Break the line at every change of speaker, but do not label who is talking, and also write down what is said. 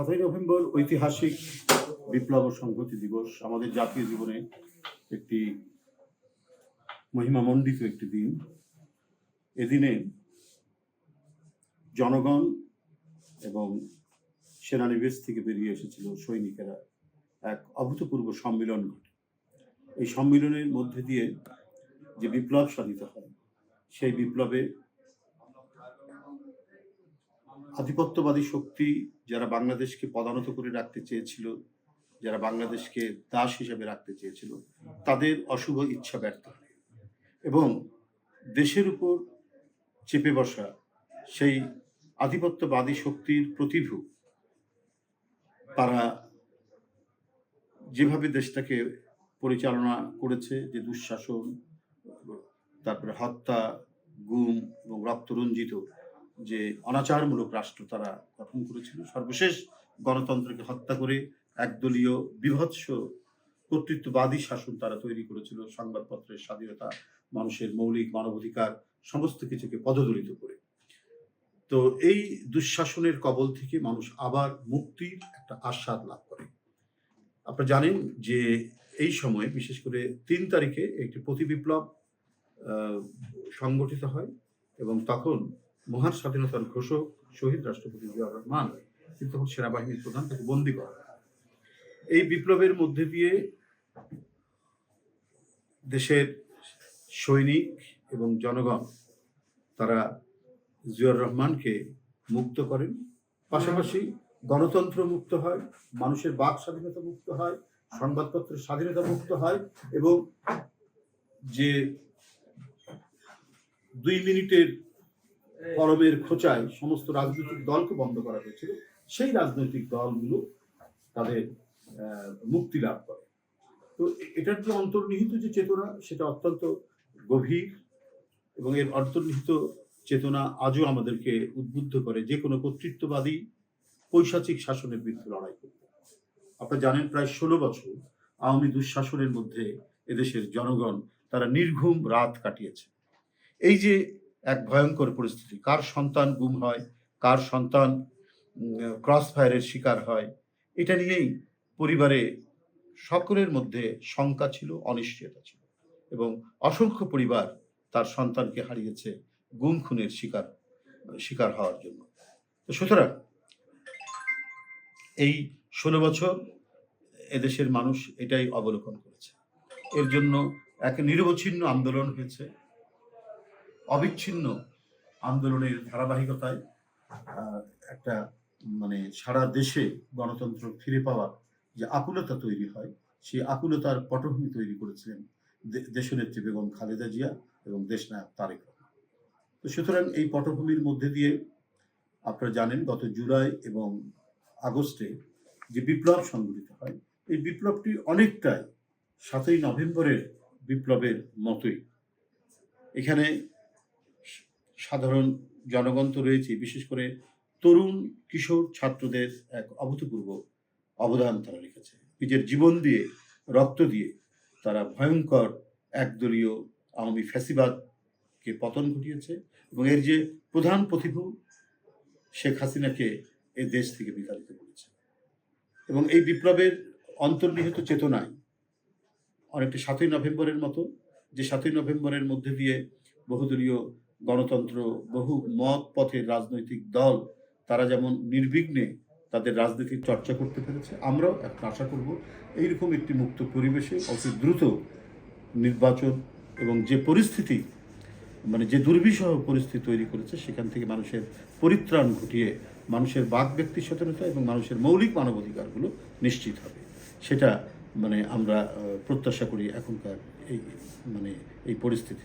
7ই November ঐতিহাসিক বিপ্লব ও সংহতি দিবস আমাদের জাতীয় জীবনে একটি মহিমামণ্ডিত একটি দিন। এদিনে জনগণ এবং সেনানিবাস থেকে বেরিয়ে এসেছিল সৈনিকেরা, এক অভূতপূর্ব সম্মিলন ঘটে। এই সম্মিলনের মধ্যে দিয়ে যে বিপ্লব সাধিত হয়, সেই বিপ্লবে আধিপত্যবাদী শক্তি যারা বাংলাদেশকে পদানত করে রাখতে চেয়েছিল, যারা বাংলাদেশকে দাস হিসেবে রাখতে চেয়েছিল, তাদের অশুভ ইচ্ছা ব্যর্থ হয় এবং দেশের উপর চেপে বসা সেই আধিপত্যবাদী শক্তির প্রতিভূ তারা যেভাবে দেশটাকে পরিচালনা করেছে, যে দুঃশাসন, তারপরে হত্যা, গুম এবং রক্তরঞ্জিত যে অনাচারমূলক রাষ্ট্র তারা গঠন করেছিল, সর্বশেষ গণতন্ত্রকে হত্যা করে একদলীয় বিভৎস কর্তৃত্ববাদী শাসন তারা তৈরি করেছিল, সংবাদপত্রের স্বাধীনতা, মানুষের মৌলিক মানবাধিকার সমস্ত কিছুকে পদদলিত করে। তো এই দুঃশাসনের কবল থেকে মানুষ আবার মুক্তির একটা আস্বাদ লাভ করে। আপনারা জানেন যে এই সময় বিশেষ করে 3 তারিখে একটি প্রতিবিপ্লব সংগঠিত হয় এবং তখন মহান স্বাধীনতার ঘোষক শহীদ রাষ্ট্রপতি জিয়াউর রহমান কিন্তু তখন সেনাবাহিনীর প্রধান, তাকে বন্দী করা হয়। এই বিপ্লবের মধ্যে দিয়ে দেশের সৈনিক এবং জনগণ তারা জিয়াউর রহমানকে মুক্ত করেন, পাশাপাশি গণতন্ত্র মুক্ত হয়, মানুষের বাক স্বাধীনতা মুক্ত হয়, সংবাদপত্রের স্বাধীনতা মুক্ত হয় এবং যে 2 মিনিটের কলমের খোঁচায় সমস্ত রাজনৈতিক দলকে বন্ধ করা হয়েছিল, সেই রাজনৈতিক দলগুলো তাদের মুক্তি লাভ করে। তো এটার যে অন্তর্নিহিত যে চেতনা, সেটা অত্যন্ত গভীর এবং এর অন্তর্নিহিত চেতনা আজও আমাদেরকে উদ্বুদ্ধ করে যে কোনো কর্তৃত্ববাদী পৈশাচিক শাসনের বিরুদ্ধে লড়াই করতে। আপনারা জানেন প্রায় 16 বছর আওয়ামী দুঃশাসনের মধ্যে এদেশের জনগণ তারা নির্ঘুম রাত কাটিয়েছে। এই যে এক ভয়ঙ্কর পরিস্থিতি, কার সন্তান গুম হয়, কার সন্তান ক্রস ফায়ারের শিকার হয়, এটা নিয়েই পরিবারে সকলের মধ্যে শঙ্কা ছিল, অনিশ্চয়তা ছিল এবং অসংখ্য পরিবার তার সন্তানকে হারিয়েছে গুম খুনের শিকার হওয়ার জন্য। তো সুতরাং এই 16 বছর এদেশের মানুষ এটাই অবলোকন করেছে। এর জন্য এক নিরবচ্ছিন্ন আন্দোলন হয়েছে। অবিচ্ছিন্ন আন্দোলনের ধারাবাহিকতায় একটা সারা দেশে গণতন্ত্র ফিরে পাওয়ার যে আকুলতা তৈরি হয়, সেই আকুলতার পটভূমি তৈরি করেছিলেন দেশনেত্রী বেগম খালেদা জিয়া এবং দেশনায়ক তারেক রহমান। তো সুতরাং এই পটভূমির মধ্যে দিয়ে আপনারা জানেন গত জুলাই এবং আগস্টে যে বিপ্লব সংঘটিত হয়, এই বিপ্লবটি অনেকটাই 7ই নভেম্বরের বিপ্লবের মতোই। এখানে সাধারণ জনগণ তো রয়েছে, বিশেষ করে তরুণ কিশোর ছাত্রদের এক অভূতপূর্ব অবদান তারা রেখেছে। নিজের জীবন দিয়ে, রক্ত দিয়ে তারা ভয়ঙ্কর একদলীয় আওয়ামী ফ্যাসিবাদকে পতন ঘটিয়েছে এবং এর যে প্রধান প্রতিভূ শেখ হাসিনাকে এ দেশ থেকে বিতাড়িত করেছে। এবং এই বিপ্লবের অন্তর্নিহিত চেতনায় অনেকটা 7ই নভেম্বরের মতো, যে 7ই নভেম্বরের মধ্যে দিয়ে বহুদলীয় গণতন্ত্র, বহু মত পথের রাজনৈতিক দল তারা যেমন নির্বিঘ্নে তাদের রাজনীতির চর্চা করতে পেরেছে, আমরাও এখন আশা করব এইরকম একটি মুক্ত পরিবেশে অতি দ্রুত নির্বাচন এবং যে পরিস্থিতি যে দুর্বিষহ পরিস্থিতি তৈরি করেছে, সেখান থেকে মানুষের পরিত্রাণ ঘটিয়ে মানুষের বাক ব্যক্তি স্বাধীনতা এবং মানুষের মৌলিক মানবাধিকারগুলো নিশ্চিত হবে। সেটা আমরা প্রত্যাশা করি এখনকার এই পরিস্থিতি।